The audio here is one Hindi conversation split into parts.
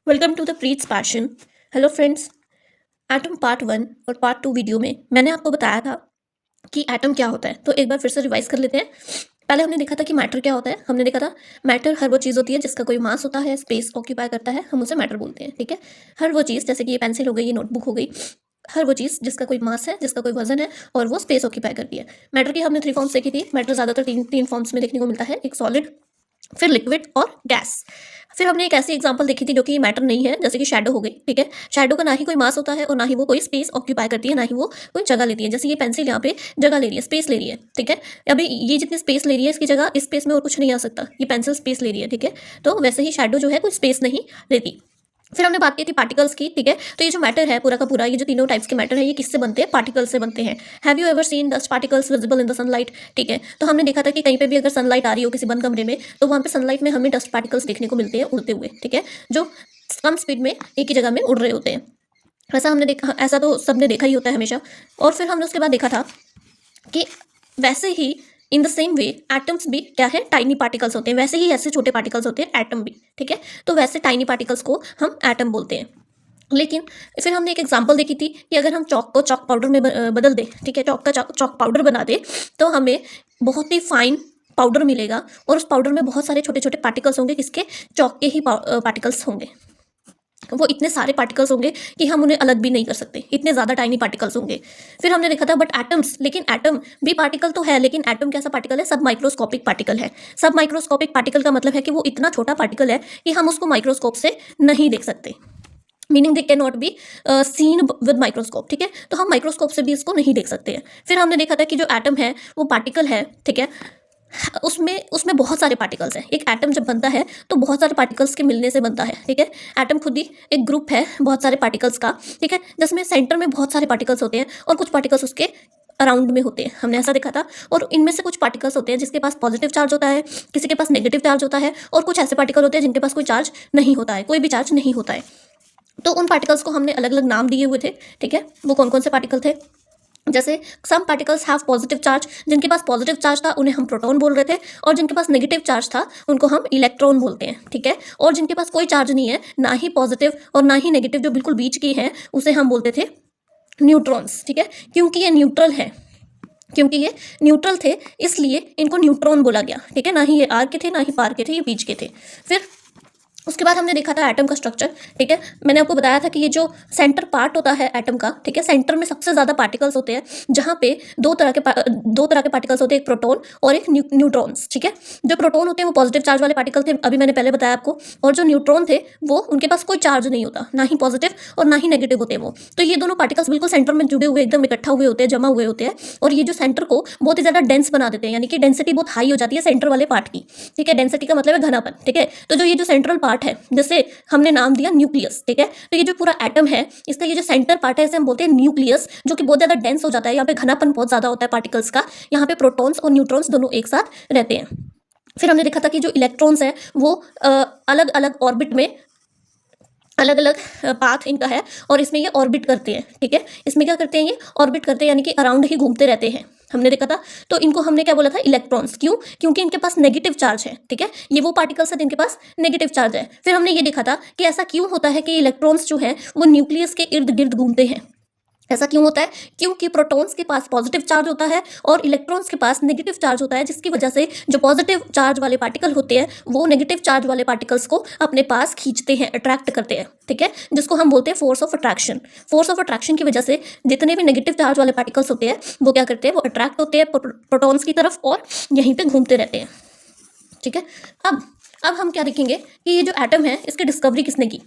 Welcome to the Preet's passion. Hello friends, atom part 1 और पार्ट 2 वीडियो में मैंने आपको बताया था कि एटम क्या होता है। तो एक बार फिर से रिवाइज कर लेते हैं। पहले हमने देखा था कि मैटर क्या होता है। हमने देखा था मैटर हर वो चीज़ होती है जिसका कोई मास होता है, स्पेस ऑक्यूपाई करता है, हम उसे मैटर बोलते हैं। ठीक है, हर वो चीज़, जैसे कि ये पेंसिल हो गई, ये नोटबुक हो गई, हर वो चीज़ जिसका कोई मास है, जिसका कोई वजन है और वो स्पेस ऑक्यूपाई करती है। मैटर की हमने 3 फॉर्म्स देखी थी। मैटर ज़्यादातर तीन फॉर्म्स में देखने को मिलता है, एक सॉलिड, फिर लिक्विड और गैस। फिर हमने एक ऐसी एग्जांपल देखी थी जो कि मैटर नहीं है, जैसे कि शैडो हो गई। ठीक है, शैडो का ना ही कोई मास होता है और ना ही वो कोई स्पेस ऑक्यूपाई करती है, ना ही वो कोई जगह लेती है। जैसे ये पेंसिल यहाँ पे जगह ले रही है, स्पेस ले रही है। ठीक है, अभी ये जितनी स्पेस ले रही है, इसकी जगह इस स्पेस में और कुछ नहीं आ सकता। ये पेंसिल स्पेस ले रही है। ठीक है, तो वैसे ही शैडो जो है कोई स्पेस नहीं लेती। फिर हमने बात की थी पार्टिकल्स की। ठीक है, तो ये जो मैटर है पूरा का पूरा, ये जो तीनों टाइप्स के मैटर है, ये किससे बनते हैं? पार्टिकल्स से बनते हैं। Have you ever seen dust particles visible in the sunlight? ठीक है, तो हमने देखा था कि कहीं पे भी अगर सनलाइट आ रही हो किसी बंद कमरे में, तो वहाँ पे सनलाइट में हमें डस्ट पार्टिकल्स देखने को मिलते हैं उड़ते हुए। ठीक है, जो कम स्पीड में एक ही जगह में उड़ रहे होते हैं। ऐसा हमने देखा, ऐसा तो सबने देखा ही होता है हमेशा। और फिर हमने उसके बाद देखा था कि वैसे ही in the same way atoms भी क्या है? टाइनी पार्टिकल्स होते हैं। वैसे ही ऐसे छोटे पार्टिकल्स होते हैं एटम भी। ठीक है, तो वैसे टाइनी पार्टिकल्स को हम एटम बोलते हैं। लेकिन फिर हमने एक एग्जांपल देखी थी कि अगर हम चॉक को चॉक पाउडर में बदल दें, ठीक है, चॉक का चॉक पाउडर बना दें, तो हमें बहुत ही फाइन पाउडर मिलेगा और उस पाउडर में बहुत सारे छोटे छोटे पार्टिकल्स होंगे, किसके? चॉक के ही पार्टिकल्स होंगे। वो इतने सारे पार्टिकल्स होंगे कि हम उन्हें अलग भी नहीं कर सकते, इतने ज़्यादा टाइनी पार्टिकल्स होंगे। फिर हमने देखा था बट एटम्स, लेकिन एटम भी पार्टिकल तो है, लेकिन एटम कैसा पार्टिकल है? सब माइक्रोस्कोपिक पार्टिकल है। सब माइक्रोस्कोपिक पार्टिकल का मतलब है कि वो इतना छोटा पार्टिकल है कि हम उसको माइक्रोस्कोप से नहीं देख सकते। Meaning they can not be seen with microscope. ठीक है, तो हम माइक्रोस्कोप से भी इसको नहीं देख सकते हैं। फिर हमने देखा था कि जो एटम है वो पार्टिकल है। ठीक है, उसमें उसमें बहुत सारे पार्टिकल्स हैं। एक एटम जब बनता है तो बहुत सारे पार्टिकल्स के मिलने से बनता है। ठीक है, एटम खुद ही एक ग्रुप है बहुत सारे पार्टिकल्स का। ठीक है, जिसमें सेंटर में बहुत सारे पार्टिकल्स होते हैं और कुछ पार्टिकल्स उसके अराउंड में होते हैं। हमने ऐसा देखा था। और इनमें से कुछ पार्टिकल्स होते हैं जिसके पास पॉजिटिव चार्ज होता है, किसी के पास नेगेटिव चार्ज होता है, और कुछ ऐसे पार्टिकल होते हैं जिनके पास कोई चार्ज नहीं होता है, कोई भी चार्ज नहीं होता है। तो उन पार्टिकल्स को हमने अलग अलग नाम दिए हुए थे। ठीक है, वो कौन कौन से पार्टिकल थे? जैसे some particles have positive charge, जिनके पास पॉजिटिव चार्ज था उन्हें हम प्रोटॉन बोल रहे थे, और जिनके पास नेगेटिव चार्ज था उनको हम इलेक्ट्रॉन बोलते हैं। ठीक है, और जिनके पास कोई चार्ज नहीं है, ना ही पॉजिटिव और ना ही नेगेटिव, जो बिल्कुल बीच की है, उसे हम बोलते थे न्यूट्रॉन्स। ठीक है, क्योंकि ये न्यूट्रल है, क्योंकि ये न्यूट्रल थे इसलिए इनको न्यूट्रॉन बोला गया। ठीक है, ना ही ये आर के थे ना ही पार के थे, ये बीच के थे। फिर उसके बाद हमने देखा था एटम का स्ट्रक्चर। ठीक है, मैंने आपको बताया था कि ये जो सेंटर पार्ट होता है एटम का, ठीक है, सेंटर में सबसे ज़्यादा पार्टिकल्स होते हैं, जहाँ पे दो तरह के पार्टिकल्स होते हैं, एक प्रोटॉन और एक न्यूट्रॉन्स। ठीक है, जो प्रोटॉन होते हैं वो पॉजिटिव चार्ज वाले पार्टिकल थे, अभी मैंने पहले बताया आपको, और जो न्यूट्रॉन थे वो उनके पास कोई चार्ज नहीं होता, ना ही पॉजिटिव और ना ही नेगेटिव होते हैं वो। तो ये दोनों पार्टिकल्स बिल्कुल सेंटर में जुड़े हुए, एकदम इकट्ठा हुए होते हैं, जमा हुए होते हैं, और ये जो सेंटर को बहुत ही ज़्यादा डेंस बना देते हैं, यानी कि डेंसिटी बहुत हाई हो जाती है सेंटर वाले पार्ट की। ठीक है, डेंसिटी का मतलब है घनापन। ठीक है, तो जो ये जो सेंट्रल पार्ट है, जैसे हमने नाम दिया न्यूक्लियस। ठीक है, तो ये जो पूरा एटम है इसका ये जो सेंटर पार्ट है इसे हम बोलते हैं न्यूक्लियस, जो कि बहुत ज्यादा डेंस हो जाता है। यहाँ पे घनापन बहुत ज्यादा होता है पार्टिकल्स का। यहाँ पे प्रोटॉन्स और न्यूट्रॉन्स दोनों एक साथ रहते हैं। फिर हमने देखा था कि जो इलेक्ट्रॉन्स है वो अलग अलग ऑर्बिट में, अलग अलग पाथ इनका है, और इसमें ये ऑर्बिट करते हैं। ठीक है, इसमें क्या करते हैं? ये ऑर्बिट करते हैं, यानी कि अराउंड ही घूमते रहते हैं। हमने देखा था, तो इनको हमने क्या बोला था? इलेक्ट्रॉन्स। क्यों? क्योंकि इनके पास नेगेटिव चार्ज है। ठीक है, ये वो पार्टिकल्स है जिनके पास नेगेटिव चार्ज है। फिर हमने ये देखा था कि ऐसा क्यों होता है कि इलेक्ट्रॉन्स जो है वो न्यूक्लियस के इर्द गिर्द घूमते हैं। ऐसा क्यों होता है? क्योंकि प्रोटॉन्स के पास पॉजिटिव चार्ज होता है और इलेक्ट्रॉन्स के पास नेगेटिव चार्ज होता है, जिसकी वजह से जो पॉजिटिव चार्ज वाले पार्टिकल होते हैं वो नेगेटिव चार्ज वाले पार्टिकल्स को अपने पास खींचते हैं, अट्रैक्ट करते हैं। ठीक है, जिसको हम बोलते हैं force of attraction. Force of attraction की वजह से जितने भी नेगेटिव चार्ज वाले पार्टिकल्स होते हैं वो क्या करते हैं? वो अट्रैक्ट होते हैं प्रोटॉन्स की तरफ और यहीं पर घूमते रहते हैं। ठीक है, अब हम क्या देखेंगे कि ये जो एटम है इसकी डिस्कवरी किसने की?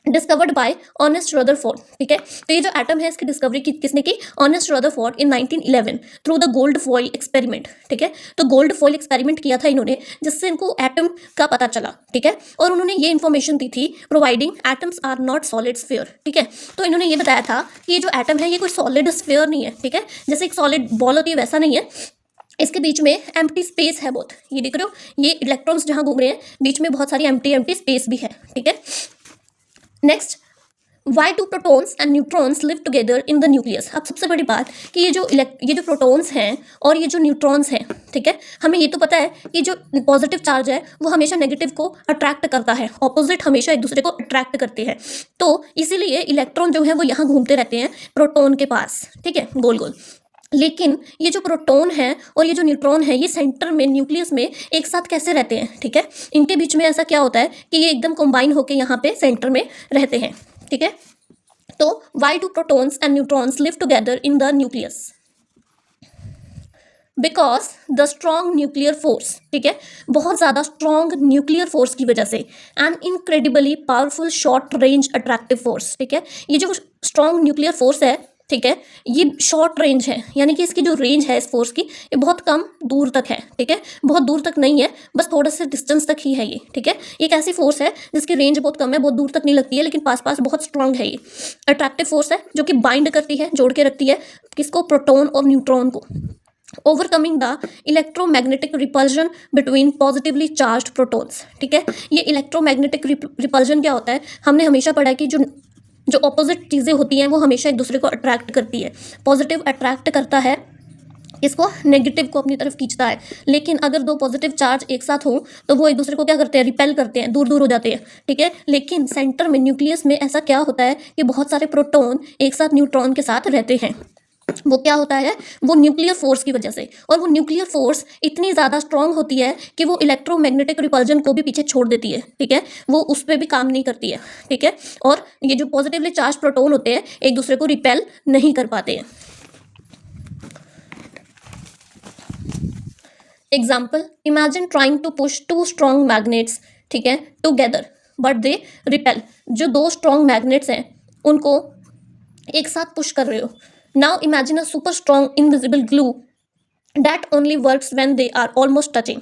Discovered by Ernest Rutherford. ठीक है, तो ये जो एटम है इसकी डिस्कवरी किसने की? Ernest Rutherford in 1911 through the gold foil experiment. ठीक है, तो गोल्ड फॉइल एक्सपेरिमेंट किया था इन्होंने, जिससे इनको एटम का पता चला। ठीक है, और उन्होंने ये इन्फॉर्मेशन दी थी, providing atoms are not solid sphere. ठीक है, तो इन्होंने ये बताया था कि ये जो एटम है ये कोई सॉलिड स्फीयर नहीं है। ठीक है, जैसे एक सॉलिड बॉल होती है वैसा नहीं है, इसके बीच में एम्प्टी स्पेस है बहुत। ये देख रहे हो, ये इलेक्ट्रॉन्स जहाँ घूम रहे हैं बीच में बहुत सारी एम्प्टी स्पेस भी है। ठीक है, next why do protons and neutrons live together in the nucleus. अब सबसे बड़ी बात कि ये जो प्रोटॉन्स हैं और ये जो न्यूट्रॉन्स हैं, ठीक है, हमें ये तो पता है कि जो पॉजिटिव चार्ज है वो हमेशा नेगेटिव को अट्रैक्ट करता है, ऑपोजिट हमेशा एक दूसरे को अट्रैक्ट करते हैं। तो इसीलिए इलेक्ट्रॉन जो है वो यहाँ घूमते रहते हैं प्रोटॉन के पास, ठीक है, गोल गोल। लेकिन ये जो प्रोटॉन है और ये जो न्यूट्रॉन है ये सेंटर में न्यूक्लियस में एक साथ कैसे रहते हैं, ठीक है, इनके बीच में ऐसा क्या होता है कि ये एकदम कंबाइन होकर यहाँ पे सेंटर में रहते हैं, ठीक है। तो why do protons and neutrons live together in the nucleus? Because the strong nuclear force, ठीक है, बहुत ज़्यादा स्ट्रॉन्ग न्यूक्लियर फोर्स की वजह से, and incredibly powerful short range attractive force, ठीक है, ये जो स्ट्रॉन्ग न्यूक्लियर फोर्स है, ठीक है, ये शॉर्ट रेंज है, यानी कि इसकी जो रेंज है इस फोर्स की ये बहुत कम दूर तक है, ठीक है, बहुत दूर तक नहीं है, बस थोड़ा सा डिस्टेंस तक ही है ये, ठीक है। एक ऐसी फोर्स है जिसकी रेंज बहुत कम है, बहुत दूर तक नहीं लगती है, लेकिन पास पास बहुत स्ट्रांग है। ये अट्रैक्टिव फोर्स है जो कि बाइंड करती है, जोड़ के रखती है किसको, प्रोटॉन और न्यूट्रॉन को। Overcoming the electromagnetic repulsion between positively charge protons, ठीक है। ये इलेक्ट्रोमैग्नेटिक रिपल्जन क्या होता है, हमने हमेशा पढ़ा है कि जो ऑपोजिट चीज़ें होती हैं वो हमेशा एक दूसरे को अट्रैक्ट करती है। पॉजिटिव अट्रैक्ट करता है इसको, नेगेटिव को अपनी तरफ खींचता है। लेकिन अगर दो पॉजिटिव चार्ज एक साथ हो तो वो एक दूसरे को क्या करते हैं, रिपेल करते हैं, दूर दूर हो जाते हैं, ठीक है। लेकिन सेंटर में न्यूक्लियस में ऐसा क्या होता है कि बहुत सारे प्रोटॉन एक साथ न्यूट्रॉन के साथ रहते हैं। वो क्या होता है, वो न्यूक्लियर फोर्स की वजह से, और वो न्यूक्लियर फोर्स इतनी ज़्यादा स्ट्रांग होती है कि वो इलेक्ट्रोमैग्नेटिक रिपल्जन को भी पीछे छोड़ देती है, ठीक है, वो उस पर भी काम नहीं करती है, ठीक है। और ये जो पॉजिटिवली चार्ज प्रोटॉन होते हैं एक दूसरे को रिपेल नहीं कर पाते हैं। Example, imagine trying to push two strong magnets, ठीक है, टुगेदर बट दे रिपेल। जो दो स्ट्रॉन्ग मैग्नेट्स हैं उनको एक साथ पुश कर रहे हो। Now imagine a super strong invisible glue that only works when they are almost touching.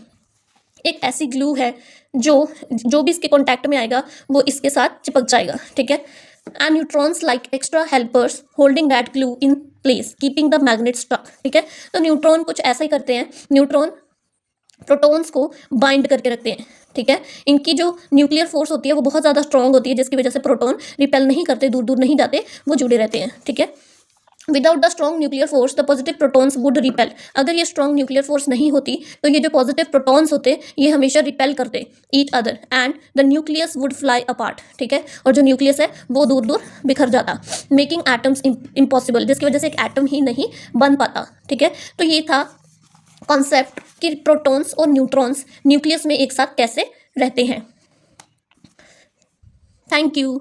एक ऐसी ग्लू है जो भी इसके कांटेक्ट में आएगा वो इसके साथ चिपक जाएगा, ठीक है। And neutrons like extra helpers holding that glue in place keeping the magnet stuck, ठीक है। तो न्यूट्रॉन कुछ ऐसा ही करते हैं, न्यूट्रॉन प्रोटॉन्स को बाइंड करके रखते हैं, ठीक है। इनकी जो न्यूक्लियर फोर्स होती है वो बहुत ज़्यादा स्ट्रॉन्ग होती है जिसकी वजह से प्रोटॉन रिपेल नहीं करते, दूर दूर नहीं जाते, वो जुड़े रहते हैं, ठीक है। Without the strong nuclear force the positive protons would repel. अगर ये स्ट्रॉन्ग न्यूक्लियर फोर्स नहीं होती तो ये जो पॉजिटिव प्रोटॉन्स होते ये हमेशा रिपेल करते each other and the nucleus would fly apart, ठीक है। और जो न्यूक्लियस है वो दूर दूर बिखर जाता, मेकिंग एटम्स इम्पॉसिबल, जिसकी वजह से एक एटम ही नहीं बन पाता, ठीक है। तो ये था कॉन्सेप्ट कि प्रोटॉन्स और न्यूट्रॉन्स न्यूक्लियस में एक साथ कैसे रहते हैं। Thank you.